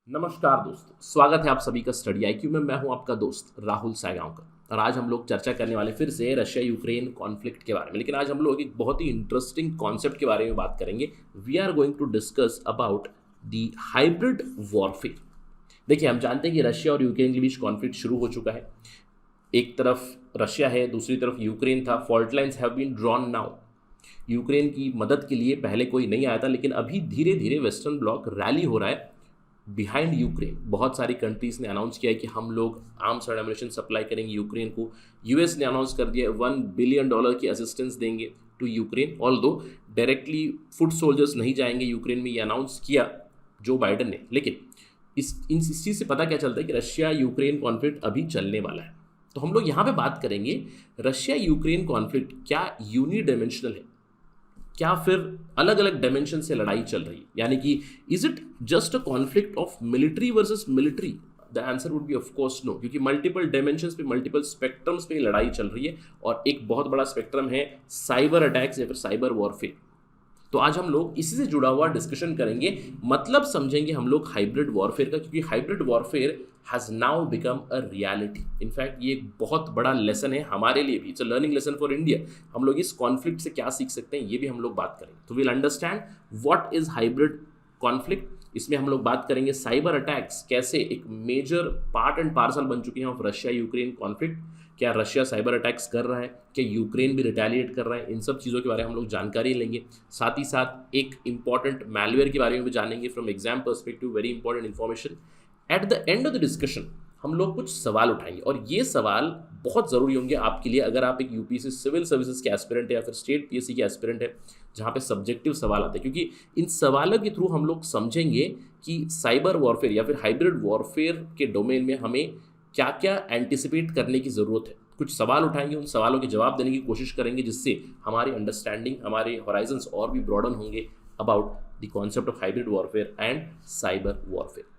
नमस्कार दोस्तों, स्वागत है आप सभी का स्टडी आईक्यू में। मैं हूं आपका दोस्त राहुल सायगांवकर और आज हम लोग चर्चा करने वाले फिर से रशिया यूक्रेन कॉन्फ्लिक्ट के बारे में। लेकिन आज हम लोग एक बहुत ही इंटरेस्टिंग कॉन्सेप्ट के बारे में बात करेंगे। We are going to discuss about the hybrid warfare. देखिए, हम जानते हैं कि रशिया और यूक्रेन के बीच कॉन्फ्लिक्ट शुरू हो चुका है। एक तरफ रशिया है, दूसरी तरफ यूक्रेन था। Fault lines have been drawn now. Ukraine की मदद के लिए पहले कोई नहीं आया था, लेकिन अभी धीरे धीरे वेस्टर्न ब्लॉक रैली हो रहा है बिहाइंड यूक्रेन। बहुत सारी कंट्रीज ने अनाउंस किया है कि हम लोग आर्म्स और एमुनिशन सप्लाई करेंगे यूक्रेन को। यूएस ने अनाउंस कर दिया है $1 बिलियन की असिस्टेंस देंगे to Ukraine. Although directly foot soldiers नहीं जाएंगे यूक्रेन में, ये अनाउंस किया जो बाइडन ने। लेकिन इस चीज़ से पता क्या चलता है कि रशिया यूक्रेन कॉन्फ्लिक्ट अभी चलने वाला है। तो हम लोग यहाँ पे बात करेंगे रशिया यूक्रेन कॉन्फ्लिक्ट क्या यूनिडायमेंशनल है, क्या फिर अलग अलग डायमेंशन से लड़ाई चल रही है, यानी कि is it just a conflict of military versus military. The answer would be of course no, क्योंकि मल्टीपल डायमेंशंस पे, मल्टीपल स्पेक्ट्रम्स पे लड़ाई चल रही है और एक बहुत बड़ा स्पेक्ट्रम है साइबर अटैक्स या फिर साइबर वॉरफेयर। तो आज हम लोग इसी से जुड़ा हुआ डिस्कशन करेंगे, मतलब समझेंगे हम लोग हाइब्रिड वॉरफेयर का, क्योंकि hybrid warfare has now become a reality. In fact ये एक बहुत बड़ा लेसन है हमारे लिए भी। It's a learning lesson for India. हम लोग इस कॉन्फ्लिक्ट से क्या सीख सकते हैं, ये भी हम लोग बात करेंगे। तो will understand what is hybrid conflict. इसमें हम लोग बात करेंगे साइबर अटैक्स कैसे एक मेजर पार्ट एंड पार्सल बन चुके हैं ऑफ रशिया यूक्रेन कॉन्फ्लिक्ट। क्या रशिया साइबर अटैक्स कर रहा है, क्या यूक्रेन भी रिटेलिएट कर रहा है, इन सब चीज़ों के बारे में हम लोग जानकारी लेंगे। साथ ही साथ एक इंपॉर्टेंट मैलवेयर के बारे में भी जानेंगे from exam perspective, very important information. At the end of the discussion हम लोग कुछ सवाल उठाएंगे और ये सवाल बहुत ज़रूरी होंगे आपके लिए अगर आप एक यूपीएससी सिविल सर्विसेज के एस्पिरेंट है या फिर स्टेट पीएससी के एस्पिरेंट है, जहाँ पे सब्जेक्टिव सवाल आते हैं। क्योंकि इन सवालों के थ्रू हम लोग समझेंगे कि साइबर वॉरफेयर या फिर हाइब्रिड वॉरफेयर के डोमेन में हमें क्या क्या एंटिसिपेट करने की ज़रूरत है। कुछ सवाल उठाएंगे, उन सवालों के जवाब देने की कोशिश करेंगे, जिससे हमारी अंडरस्टैंडिंग, हमारे हॉराइजन्स और भी ब्रॉडन होंगे about the concept of hybrid warfare and cyber warfare.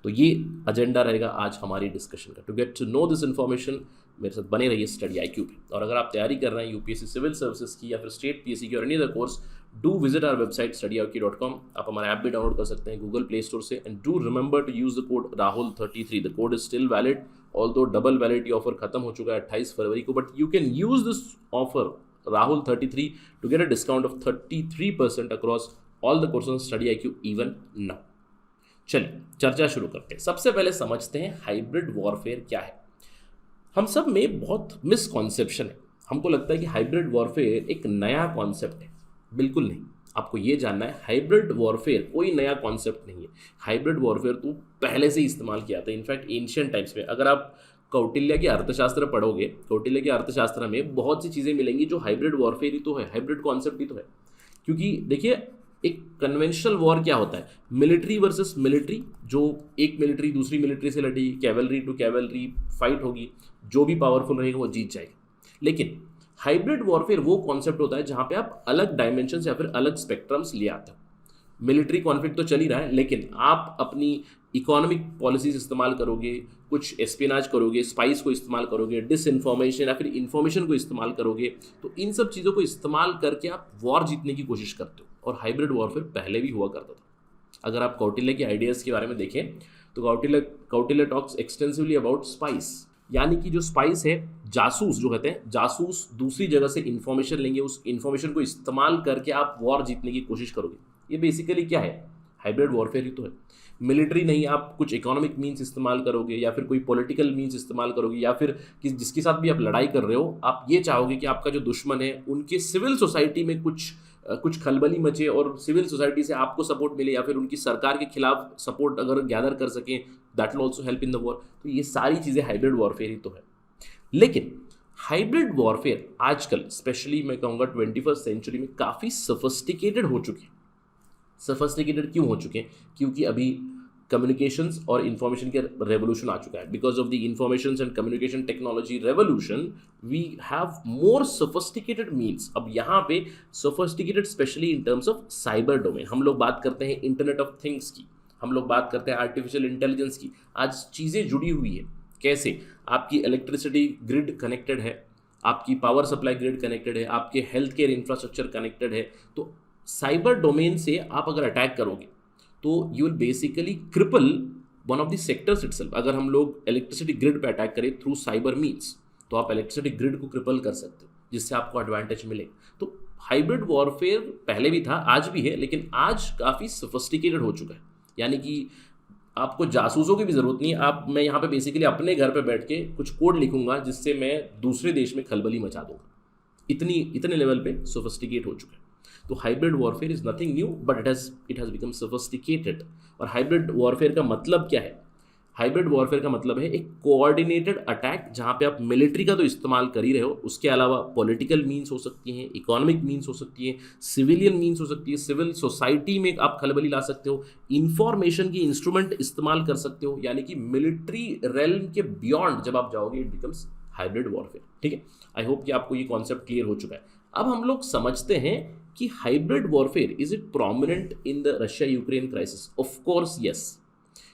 तो ये एजेंडा रहेगा आज हमारी डिस्कशन का। To get to know this information मेरे साथ बने रहिए स्टडी आईक्यू पे। और अगर आप तैयारी कर रहे हैं यूपीएससी सिविल सर्विसेज की या फिर स्टेट पीएससी की और any other course, do visit our website studyIQ.com। आप हमारा ऐप भी डाउनलोड कर सकते हैं गूगल प्ले स्टोर से। And do remember to use the code राहुल33। The code is still valid, although double validity offer खत्म हो चुका है 28 फरवरी को, but you can use this offer राहुल33 to get a discount of 33% across all the courses Study IQ even now. चलिए चर्चा शुरू करते हैं। सबसे पहले समझते हैं हाइब्रिड वॉरफेयर क्या है। हम सब में बहुत मिसकॉन्सेप्शन है। हमको लगता है कि हाइब्रिड वॉरफेयर एक नया कॉन्सेप्ट है। बिल्कुल नहीं। आपको ये जानना है, हाइब्रिड वॉरफेयर कोई नया कॉन्सेप्ट नहीं है। हाइब्रिड वॉरफेयर तो पहले से ही इस्तेमाल किया था। इनफैक्ट एंशिएंट टाइम्स में अगर आप कौटिल्य के अर्थशास्त्र पढ़ोगे, कौटिल्य के अर्थशास्त्र में बहुत सी चीज़ें मिलेंगी जो हाइब्रिड वॉरफेयर ही तो है, हाइब्रिड कॉन्सेप्ट ही तो है। क्योंकि देखिए, एक कन्वेंशनल वॉर क्या होता है, मिलिट्री वर्सेस मिलिट्री, जो एक मिलिट्री दूसरी मिलिट्री से लड़ी, कैवलरी टू कैवलरी फाइट होगी, जो भी पावरफुल रहेगा वो जीत जाएगा। लेकिन हाइब्रिड वॉरफेयर वो कॉन्सेप्ट होता है जहां पे आप अलग डायमेंशंस या फिर अलग स्पेक्ट्रम्स ले आते हो। मिलिट्री कॉन्फ्लिक्ट तो चल ही रहा है, लेकिन आप अपनी इकोनॉमिक पॉलिसीज इस्तेमाल करोगे, कुछ एस्पिनाज करोगे, स्पाइस को इस्तेमाल करोगे, डिसइन्फॉर्मेशन या फिर इन्फॉर्मेशन को इस्तेमाल करोगे। तो इन सब चीज़ों को इस्तेमाल करके आप वॉर जीतने की कोशिश करते हो। और हाइब्रिड वॉरफेयर पहले भी हुआ करता था। अगर आप कौटिल्य के आइडियाज़ के बारे में देखें तो Kautilya talks extensively about spice, यानी कि जो स्पाइस है, जासूस जो कहते हैं, जासूस दूसरी जगह से इन्फॉर्मेशन लेंगे, उस इन्फॉर्मेशन को इस्तेमाल करके आप वॉर जीतने की कोशिश करोगे। ये बेसिकली क्या है, हाइब्रिड वॉरफेयर ही तो है। मिलिट्री नहीं, आप कुछ इकोनॉमिक मीन्स इस्तेमाल करोगे या फिर कोई पॉलिटिकल मीन्स इस्तेमाल करोगे, या फिर जिसके साथ भी आप लड़ाई कर रहे हो, आप ये चाहोगे कि आपका जो दुश्मन है उनके सिविल सोसाइटी में कुछ खलबली मचे और सिविल सोसाइटी से आपको सपोर्ट मिले, या फिर उनकी सरकार के खिलाफ सपोर्ट अगर गैदर कर सकें, that will also help in the war. तो ये सारी चीज़ें हाइब्रिड वॉरफेयर ही तो है। लेकिन हाइब्रिड वॉरफेयर आजकल, स्पेशली मैं कहूँगा 21st सेंचुरी में, काफ़ी सोफिस्टिकेटेड हो चुके हैं। सोफिस्टिकेटेड क्यों हो चुके हैं? क्योंकि अभी कम्युनिकेशंस और इंफॉर्मेशन के रेवोल्यूशन आ चुका है। Because of the information and communication technology revolution we have more sophisticated means. अब यहाँ पे sophisticated specially in terms of cyber domain. हम लोग बात करते हैं इंटरनेट ऑफ थिंग्स की, हम लोग बात करते हैं आर्टिफिशियल इंटेलिजेंस की। आज चीज़ें जुड़ी हुई है। कैसे? आपकी इलेक्ट्रिसिटी ग्रिड कनेक्टेड है, आपकी पावर सप्लाई ग्रिड कनेक्टेड है, आपके हेल्थ केयर इंफ्रास्ट्रक्चर कनेक्टेड है। तो साइबर डोमेन से आप अगर अटैक करोगे तो you will basically cripple one of the sectors itself. अगर हम लोग इलेक्ट्रिसिटी ग्रिड पे अटैक करें थ्रू साइबर मीन्स, तो आप इलेक्ट्रिसिटी ग्रिड को क्रिपल कर सकते हो, जिससे आपको एडवांटेज मिले। तो हाइब्रिड वॉरफेयर पहले भी था, आज भी है, लेकिन आज काफ़ी सोफिस्टिकेटेड हो चुका है। यानी कि आपको जासूसों की भी ज़रूरत नहीं है। मैं यहाँ पे बेसिकली अपने घर पे बैठ के कुछ कोड लिखूंगा जिससे मैं दूसरे देश में खलबली मचा दूंगा। इतने लेवल पे सोफिस्टिकेट हो चुका है। तो hybrid warfare is nothing new, but it has become sophisticated. और हाइब्रिड वॉरफेयर का मतलब क्या है? हाइब्रिड वॉरफेयर का मतलब है एक कोऑर्डिनेटेड अटैक, जहाँ पे आप मिलिट्री का तो इस्तेमाल कर ही रहे हो, उसके अलावा पॉलिटिकल मीन्स हो सकती हैं, इकोनॉमिक मीन्स हो सकती हैं, सिविलियन मीन्स हो सकती है, सिविल सोसाइटी में आप खलबली ला सकते हो, इंफॉर्मेशन की इंस्ट्रूमेंट इस्तेमाल कर सकते हो। यानी कि मिलिट्री रेल्म के बियॉन्ड जब आप जाओगे, इट बिकम्स हाइब्रिड वॉरफेयर। ठीक है, आई होप कि आपको ये कॉन्सेप्ट क्लियर हो चुका है। अब हम लोग समझते हैं कि hybrid warfare is it prominent in the Russia Ukraine crisis? Of course yes.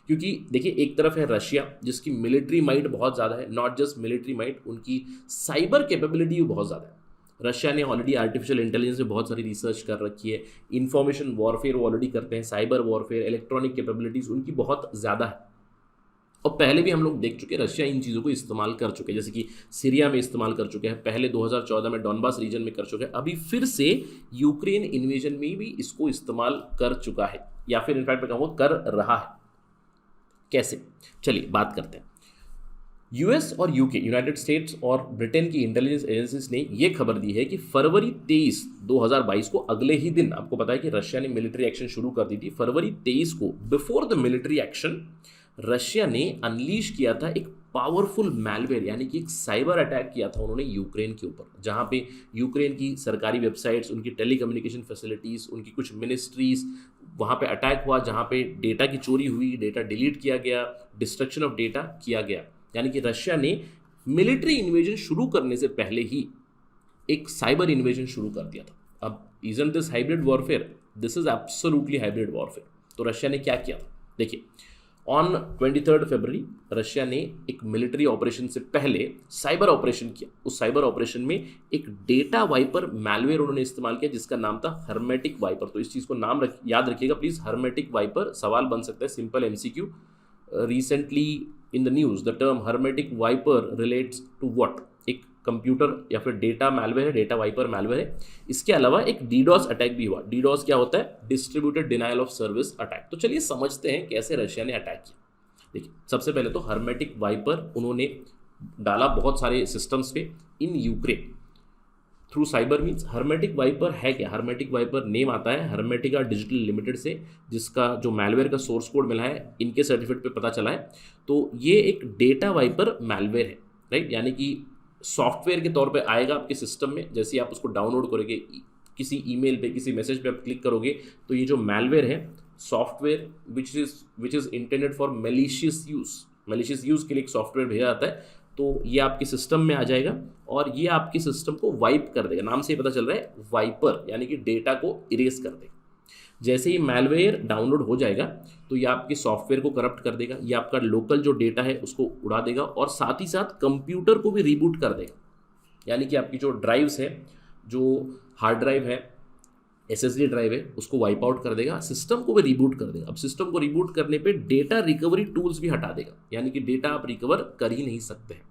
क्योंकि देखिए, एक तरफ है रशिया जिसकी मिलिट्री माइट बहुत ज़्यादा है, नॉट जस्ट मिलिट्री माइट, उनकी साइबर कैपेबिलिटी भी बहुत ज़्यादा है। रशिया ने ऑलरेडी आर्टिफिशियल इंटेलिजेंस में बहुत सारी रिसर्च कर रखी है, इंफॉर्मेशन वॉरफेयर वो ऑलरेडी करते हैं, साइबर वॉरफेयर, इलेक्ट्रॉनिक कैपेबिलिटीज़ उनकी बहुत ज़्यादा है। और पहले भी हम लोग देख चुके हैं रशिया इन चीज़ों को इस्तेमाल कर चुके हैं, जैसे कि सीरिया में इस्तेमाल कर चुके हैं, पहले 2014 में डॉनबास रीजन में कर चुके हैं, अभी फिर से यूक्रेन इन्वेजन में भी इसको इस्तेमाल कर चुका है, या फिर इनफैक्ट मैं कहूँगा कर रहा है। कैसे? चलिए बात करते हैं। यूएस और यूके, यूनाइटेड स्टेट्स और ब्रिटेन की इंटेलिजेंस एजेंसीज ने यह खबर दी है कि फरवरी 23, 2022 को, अगले ही दिन, आपको पता है कि रशिया ने मिलिट्री एक्शन शुरू कर दी थी, फरवरी 23 को, before the military action, Russia ने अनलीश किया था एक पावरफुल मैलवेयर, यानी कि एक साइबर अटैक किया था उन्होंने यूक्रेन के ऊपर, जहां पे यूक्रेन की सरकारी वेबसाइट्स, उनकी टेलीकम्युनिकेशन फैसिलिटीज़, उनकी कुछ मिनिस्ट्रीज, वहां पे अटैक हुआ, जहां पे डेटा की चोरी हुई, डेटा डिलीट किया गया, डिस्ट्रक्शन ऑफ डेटा किया गया। यानी कि रशिया ने मिलिट्री इन्वेजन शुरू करने से पहले ही एक साइबर इन्वेजन शुरू कर दिया था। अब isn't this hybrid warfare? This is absolutely hybrid warfare. तो रशिया ने क्या किया था? देखिए, ऑन 23 फरवरी रशिया ने एक मिलिट्री ऑपरेशन से पहले साइबर ऑपरेशन किया। उस साइबर ऑपरेशन में एक डेटा वाइपर मैलवेयर उन्होंने इस्तेमाल किया, जिसका नाम था हर्मेटिक वाइपर। तो इस चीज़ को नाम याद रखिएगा प्लीज़, हर्मेटिक वाइपर। सवाल बन सकता है, simple MCQ. Recently in the news the term hermetic wiper relates to what? एक कंप्यूटर या फिर डेटा मैलवेयर है, डेटा वाइपर मैलवेयर है। इसके अलावा एक डीडॉस अटैक भी हुआ। डीडॉस क्या होता है? Distributed denial of service attack. तो चलिए समझते हैं कैसे रशिया ने अटैक किया। देखिए, सबसे पहले तो हर्मेटिक वाइपर उन्होंने डाला बहुत सारे सिस्टम्स पे in Ukraine through cyber means. Hermetic wiper है क्या? हर्मेटिक वाइपर नेम आता है हर्मेटिका डिजिटल लिमिटेड से, जिसका जो मैलवेयर का सोर्स कोड मिला है इनके सर्टिफिकेट पे पता चला है। तो ये एक डेटा वाइपर मैलवेयर है, राइट? यानी कि सॉफ्टवेयर के तौर पे आएगा आपके सिस्टम में। जैसे ही आप उसको डाउनलोड करोगे, किसी ईमेल पे, किसी मैसेज पे आप क्लिक करोगे, तो ये जो मैलवेयर है, software which is intended for malicious use के लिए एक सॉफ्टवेयर भेजा जाता है। तो ये आपके सिस्टम में आ जाएगा और ये आपके सिस्टम को वाइप कर देगा। नाम से ही पता चल रहा है वाइपर, यानी कि डेटा को इरेज कर देगा। जैसे ही मैलवेयर डाउनलोड हो जाएगा तो ये आपके सॉफ्टवेयर को करप्ट कर देगा, ये आपका लोकल जो डेटा है उसको उड़ा देगा, और साथ ही साथ कंप्यूटर को भी रीबूट कर देगा। यानी कि आपकी जो ड्राइव्स है, जो हार्ड ड्राइव है, एसएसडी ड्राइव है, उसको वाइप आउट कर देगा, सिस्टम को भी रीबूट कर देगा। अब सिस्टम को रीबूट करने पे डेटा रिकवरी टूल्स भी हटा देगा, यानी कि डेटा आप रिकवर कर ही नहीं सकते हैं।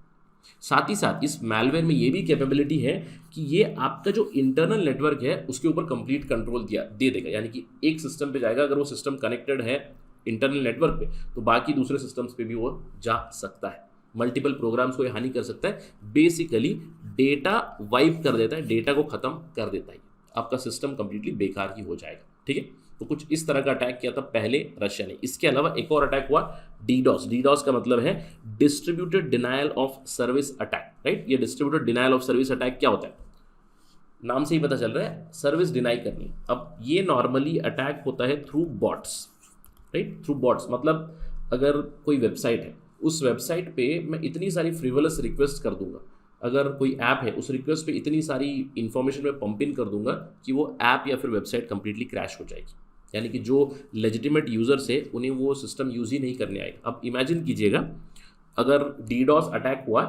साथ ही साथ इस मैलवेयर में ये भी कैपेबिलिटी है कि ये आपका जो इंटरनल नेटवर्क है उसके ऊपर कंप्लीट कंट्रोल दे देगा। यानी कि एक सिस्टम पे जाएगा, अगर वो सिस्टम कनेक्टेड है इंटरनल नेटवर्क पे, तो बाकी दूसरे सिस्टम्स पे भी वो जा सकता है। मल्टीपल प्रोग्राम्स को ये हानि कर सकता है। बेसिकली डेटा वाइप कर देता है, डेटा को ख़त्म कर देता है, आपका सिस्टम कंप्लीटली बेकार ही हो जाएगा। ठीक है, तो कुछ इस तरह का अटैक किया था पहले रशिया ने। इसके अलावा एक और अटैक हुआ डीडॉस। डीडॉस का मतलब है distributed denial of service attack, right? ये distributed denial of service attack क्या होता है? नाम से ही पता चल रहा है, सर्विस डिनाई करनी। अब ये नॉर्मली अटैक होता है through bots, right? Through bots मतलब अगर कोई वेबसाइट है, उस वेबसाइट पे मैं इतनी सारी फ्रिवलस रिक्वेस्ट कर दूंगा, अगर कोई ऐप है उस रिक्वेस्ट पे इतनी सारी इन्फॉर्मेशन में पंप इन कर दूंगा कि वो ऐप या फिर वेबसाइट कंप्लीटली क्रैश हो जाएगी। यानी कि जो लेजिटिमेट यूजर्स है उन्हें वो सिस्टम यूज ही नहीं करने आएगा। अब इमेजिन कीजिएगा, अगर डीडॉस अटैक हुआ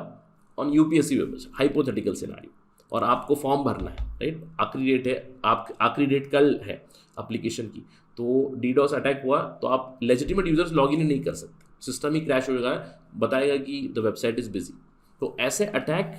on UPSC website, hypothetical scenario, और आपको फॉर्म भरना है, राइट? आखिरी डेट है, आखिरी डेट कल है एप्लीकेशन की, तो डीडॉस अटैक हुआ तो आप लेजिटिमेट यूजर्स लॉग इन नहीं कर सकते, सिस्टम ही क्रैश हो जाएगा, बताएगा कि द वेबसाइट इज़ बिजी। तो ऐसे अटैक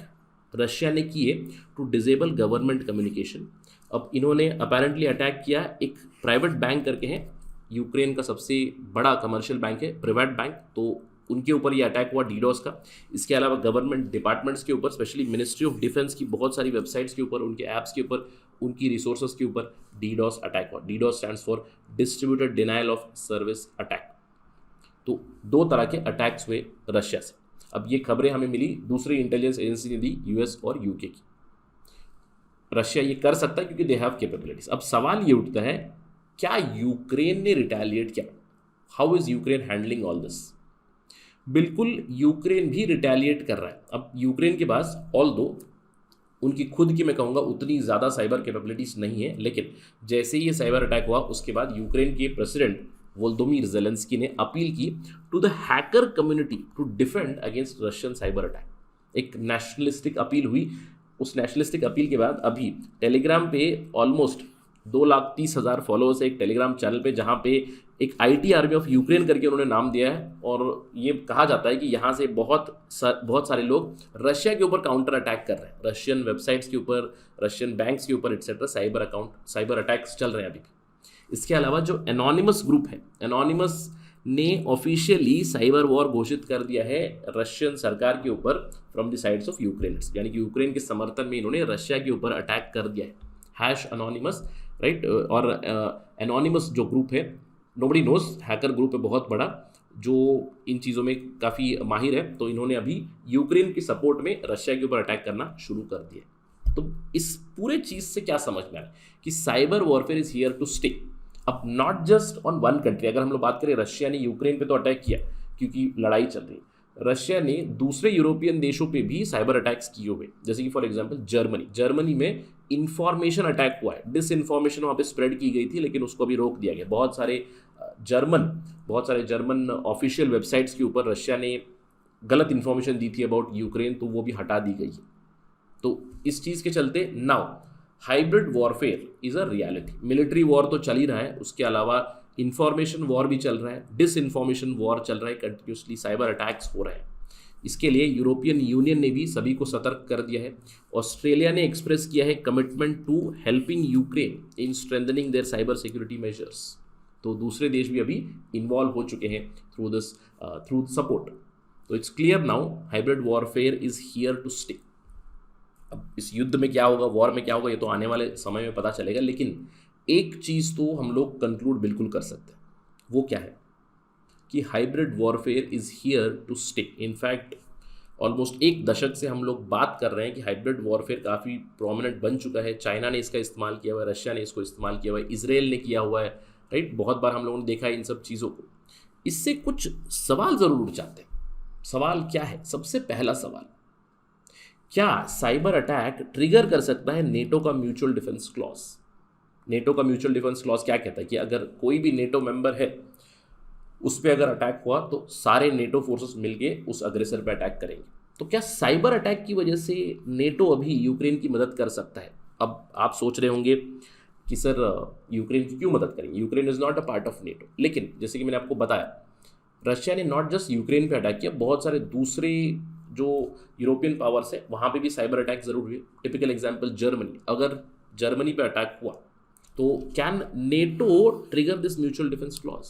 रशिया ने किए टू डिजेबल गवर्नमेंट कम्युनिकेशन। अब इन्होंने अपेरेंटली अटैक किया एक प्राइवेट बैंक करके हैं, यूक्रेन का सबसे बड़ा कमर्शियल बैंक है प्राइवेट बैंक, तो उनके ऊपर ये अटैक हुआ डीडोस का। इसके अलावा गवर्नमेंट डिपार्टमेंट्स के ऊपर, स्पेशली मिनिस्ट्री ऑफ डिफेंस की बहुत सारी वेबसाइट्स के ऊपर, उनके ऐप्स के ऊपर, उनकी रिसोर्सेज के ऊपर डीडोस अटैक हुआ। DDoS stands for distributed denial of service attack. तो दो तरह के अटैक्स हुए रशिया से। अब ये खबरें हमें मिली दूसरी इंटेलिजेंस एजेंसी ने दी, यूएस और यूके की। रशिया ये कर सकता है क्योंकि दे हैव कैपेबिलिटीज। अब सवाल ये उठता है, क्या यूक्रेन ने रिटेलिएट किया? How is Ukraine handling all this? बिल्कुल यूक्रेन भी रिटेलिएट कर रहा है। अब यूक्रेन के पास ऑल्दो उनकी खुद की मैं कहूँगा उतनी ज़्यादा साइबर कैपेबिलिटीज नहीं है, लेकिन जैसे ही ये साइबर अटैक हुआ उसके बाद यूक्रेन के प्रेसिडेंट वोलोदिमीर ज़ेलेंस्की ने अपील की to the hacker community to defend against Russian cyber attack. एक नेशनलिस्टिक अपील हुई। उस नेशनलिस्टिक अपील के बाद अभी टेलीग्राम पे ऑलमोस्ट 2,30,000 फॉलोअर्स है एक टेलीग्राम चैनल पे, जहाँ पे एक IT आर्मी ऑफ यूक्रेन करके उन्होंने नाम दिया है, और ये कहा जाता है कि यहाँ से बहुत सारे लोग रशिया के ऊपर काउंटर अटैक कर रहे हैं, रशियन वेबसाइट्स के ऊपर, रशियन बैंक्स के ऊपर एक्सेट्रा साइबर अटैक्स चल रहे हैं अभी। इसके अलावा जो एनोनिमस ग्रुप है, एनोनिमस ने ऑफिशियली साइबर वॉर घोषित कर दिया है रशियन सरकार के ऊपर from the sides of Ukraine, यानी कि यूक्रेन के समर्थन में इन्होंने रशिया के ऊपर अटैक कर दिया है। #anonymous, right. और एनोनिमस जो ग्रुप है, नोबडी नोज, हैकर ग्रुप है बहुत बड़ा, जो इन चीज़ों में काफ़ी माहिर है। तो इन्होंने अभी यूक्रेन की सपोर्ट में रशिया के ऊपर अटैक करना शुरू कर दिया। तो इस पूरे चीज़ से क्या समझ में आया कि cyber warfare is here to stay. अब not just on one country, अगर हम लोग बात करें, रशिया ने यूक्रेन पे तो अटैक किया क्योंकि लड़ाई चल रही, रशिया ने दूसरे यूरोपियन देशों पे भी साइबर अटैक्स किए हुए, जैसे कि फॉर एग्जांपल जर्मनी में इंफॉर्मेशन अटैक हुआ है, डिसइंफॉर्मेशन वहाँ पे स्प्रेड की गई थी, लेकिन उसको भी रोक दिया गया। बहुत सारे जर्मन ऑफिशियल वेबसाइट्स के ऊपर रशिया ने गलत इन्फॉर्मेशन दी थी अबाउट यूक्रेन, तो वो भी हटा दी गई है। तो इस चीज़ के चलते now hybrid warfare is a reality. Military war तो चल ही रहा है, उसके अलावा इंफॉर्मेशन वॉर भी चल रहा है, डिसइंफॉर्मेशन वॉर चल रहा है, कंटिन्यूसली साइबर अटैक्स हो रहे हैं। इसके लिए यूरोपियन यूनियन ने भी सभी को सतर्क कर दिया है। ऑस्ट्रेलिया ने एक्सप्रेस किया है commitment to helping Ukraine in strengthening their cyber security measures. तो दूसरे देश भी अभी इन्वॉल्व हो चुके हैं थ्रू सपोर्ट। तो it's clear now, hybrid warfare is here to stay. अब इस युद्ध में क्या होगा, वॉर में क्या होगा, ये तो आने वाले समय में पता चलेगा, लेकिन एक चीज़ तो हम लोग कंक्लूड बिल्कुल कर सकते हैं। वो क्या है कि hybrid warfare is here to stay. In fact almost एक दशक से हम लोग बात कर रहे हैं कि हाइब्रिड वॉरफेयर काफ़ी प्रोमिनेंट बन चुका है। चाइना ने इसका इस्तेमाल किया हुआ है, रशिया ने इसको इस्तेमाल किया हुआ है, इजराइल ने किया हुआ है, राइट। बहुत बार हम लोगों ने देखा है इन सब चीज़ों को। इससे कुछ सवाल ज़रूर उठ जाते हैं। सवाल क्या है? सबसे पहला सवाल, क्या साइबर अटैक ट्रिगर कर सकता है नेटो का म्यूचुअल डिफेंस क्लॉज? नेटो का म्यूचुअल डिफेंस क्लॉज क्या कहता है कि अगर कोई भी नेटो मेंबर है उस पर अगर अटैक हुआ तो सारे नेटो फोर्सेस मिलके उस अग्रेसर पे अटैक करेंगे। तो क्या साइबर अटैक की वजह से नेटो अभी यूक्रेन की मदद कर सकता है? अब आप सोच रहे होंगे कि सर यूक्रेन की क्यों मदद करेंगे, Ukraine is not a part of NATO. लेकिन जैसे कि मैंने आपको बताया, रशिया ने नॉट जस्ट यूक्रेन पे अटैक किया, बहुत सारे दूसरे जो यूरोपियन पावर्स है वहाँ पे भी साइबर अटैक ज़रूर हुए। टिपिकल एग्जांपल जर्मनी, अगर जर्मनी पे अटैक हुआ तो can NATO trigger this mutual defence clause?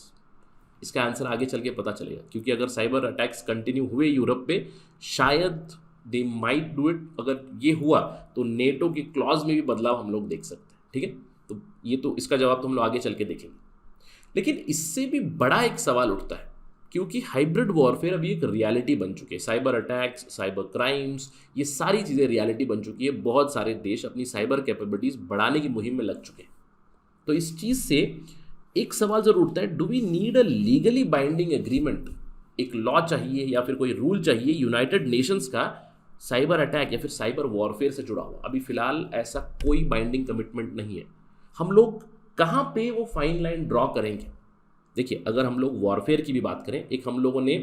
इसका आंसर आगे चल के पता चलेगा, क्योंकि अगर साइबर अटैक्स कंटिन्यू हुए यूरोप पे, शायद दे माइट डू इट। अगर ये हुआ तो नेटो के क्लॉज में भी बदलाव हम लोग देख सकते हैं, ठीक है। तो ये तो इसका जवाब तो हम लोग आगे चल के देखेंगे। लेकिन इससे भी बड़ा एक सवाल उठता है, क्योंकि हाइब्रिड वॉरफेयर अभी एक रियलिटी बन चुकी है। साइबर अटैक्स, साइबर क्राइम्स, ये सारी चीज़ें रियलिटी बन चुकी है। बहुत सारे देश अपनी साइबर कैपेबिलिटीज़ बढ़ाने की मुहिम में लग चुके हैं। तो इस चीज़ से एक सवाल जरूर उठता है, do we need a legally binding agreement? एक लॉ चाहिए या फिर कोई रूल चाहिए यूनाइटेड नेशंस का साइबर अटैक या फिर साइबर वॉरफेयर से जुड़ा हुआ? अभी फिलहाल ऐसा कोई बाइंडिंग कमिटमेंट नहीं है। हम लोग कहाँ पे वो फाइन लाइन ड्रॉ करेंगे? देखिए, अगर हम लोग वॉरफेयर की भी बात करें, एक हम लोगों ने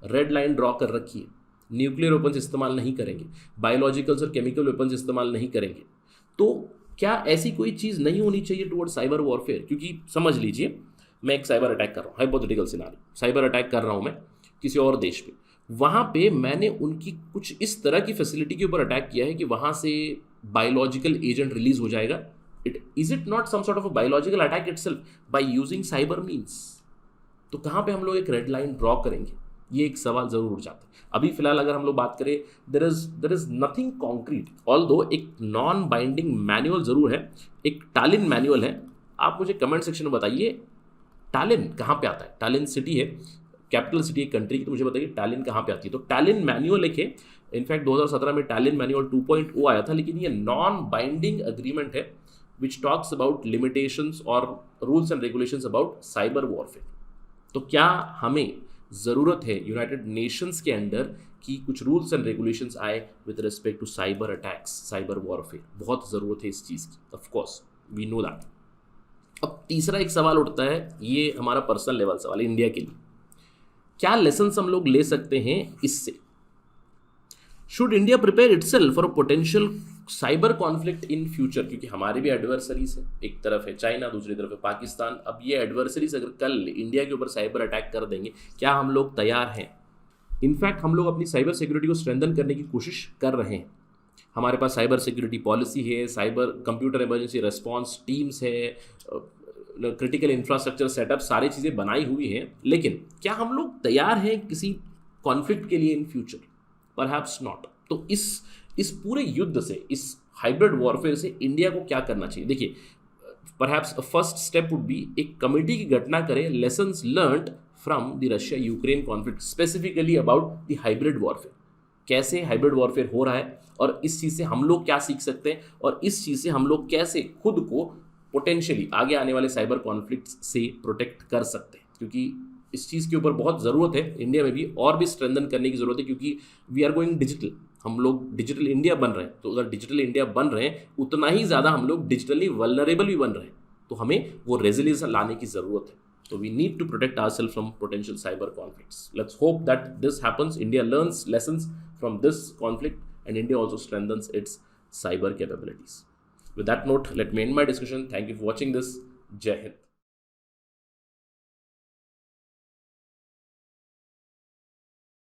रेड लाइन ड्रॉ कर रखी है, न्यूक्लियर वेपन्स इस्तेमाल नहीं करेंगे, बायोलॉजिकल्स और केमिकल वेपन्स इस्तेमाल नहीं करेंगे। तो क्या ऐसी कोई चीज़ नहीं होनी चाहिए टुवर्ड साइबर वॉरफेयर? क्योंकि समझ लीजिए, मैं एक साइबर अटैक कर रहा हूँ, हाइपोथेटिकल सिनारियो, साइबर अटैक कर रहा हूँ मैं किसी और देश पे, वहाँ पे मैंने उनकी कुछ इस तरह की फैसिलिटी के ऊपर अटैक किया है कि वहाँ से बायोलॉजिकल एजेंट रिलीज हो जाएगा. Is it not some sort of a biological attack itself by using cyber means? तो कहाँ पे हम लोग एक रेड लाइन ड्रॉ करेंगे, ये एक सवाल जरूर उठ जाता है. अभी फिलहाल अगर हम लोग बात करें, there is nothing concrete, although एक नॉन बाइंडिंग मैनुअल जरूर है, एक टालिन मैनुअल है. आप मुझे कमेंट सेक्शन में बताइए टालिन कहाँ पे आता है. टालिन सिटी है, कैपिटल सिटी एक कंट्री की, तो मुझे बताइए टालिन कहाँ पे आती है. तो टालिन मैनुअल एक है, इनफैक्ट 2017 में टालिन मैनुअल 2.0 आया था, लेकिन ये नॉन बाइंडिंग अग्रीमेंट है विच टॉक्स अबाउट लिमिटेशंस और rules and regulations about cyber warfare. तो क्या हमें ज़रूरत है यूनाइटेड नेशंस के अंडर कि कुछ रूल्स एंड रेगुलेशंस आए with respect to cyber attacks, cyber warfare? बहुत ज़रूरत है इस चीज़ की, of course we know that. अब तीसरा एक सवाल उठता है, ये हमारा पर्सनल लेवल सवाल है इंडिया के लिए. क्या लेसन्स हम लोग ले सकते हैं इससे? Should India prepare itself for a potential cyber conflict in future? क्योंकि हमारे भी एडवर्सरीज है, एक तरफ है चाइना, दूसरी तरफ है पाकिस्तान. अब ये एडवर्सरीज अगर कल इंडिया के ऊपर साइबर अटैक कर देंगे, क्या हम लोग तैयार हैं? इनफैक्ट हम लोग अपनी साइबर सिक्योरिटी को स्ट्रेंथन करने की कोशिश कर रहे हैं. हमारे पास साइबर सिक्योरिटी पॉलिसी है, cyber computer emergency response teams है, क्रिटिकल इंफ्रास्ट्रक्चर सेटअप, सारी चीज़ें बनाई हुई हैं. लेकिन क्या हम लोग तैयार हैं किसी कॉन्फ्लिक्ट के लिए इन फ्यूचर? Perhaps not. तो इस पूरे युद्ध से, इस हाइब्रिड वॉरफेयर से इंडिया को क्या करना चाहिए? देखिए, perhaps first step would be एक कमेटी की घटना करें, lessons learned from the Russia Ukraine conflict, specifically about the hybrid warfare. कैसे हाइब्रिड वॉरफेयर हो रहा है और इस चीज़ से हम लोग क्या सीख सकते हैं, और इस चीज़ से हम लोग कैसे खुद को पोटेंशियली आगे आने वाले साइबर कॉन्फ्लिक्ट से प्रोटेक्ट कर सकते हैं. क्योंकि इस चीज़ के ऊपर बहुत ज़रूरत है इंडिया में भी, और भी स्ट्रेंथन करने की ज़रूरत है, क्योंकि वी आर गोइंग डिजिटल. हम लोग डिजिटल इंडिया बन रहे हैं, तो अगर डिजिटल इंडिया बन रहे हैं उतना ही ज़्यादा हम लोग डिजिटली वल्नरेबल भी बन रहे हैं. तो हमें वो रेजिलियंस लाने की ज़रूरत है. तो we need to protect ourselves from potential cyber conflicts. Let's hope that this happens. India learns lessons from this conflict and India also strengthens its cyber capabilities. With that note, let me end my discussion. Thank you for watching this. Jai Hind.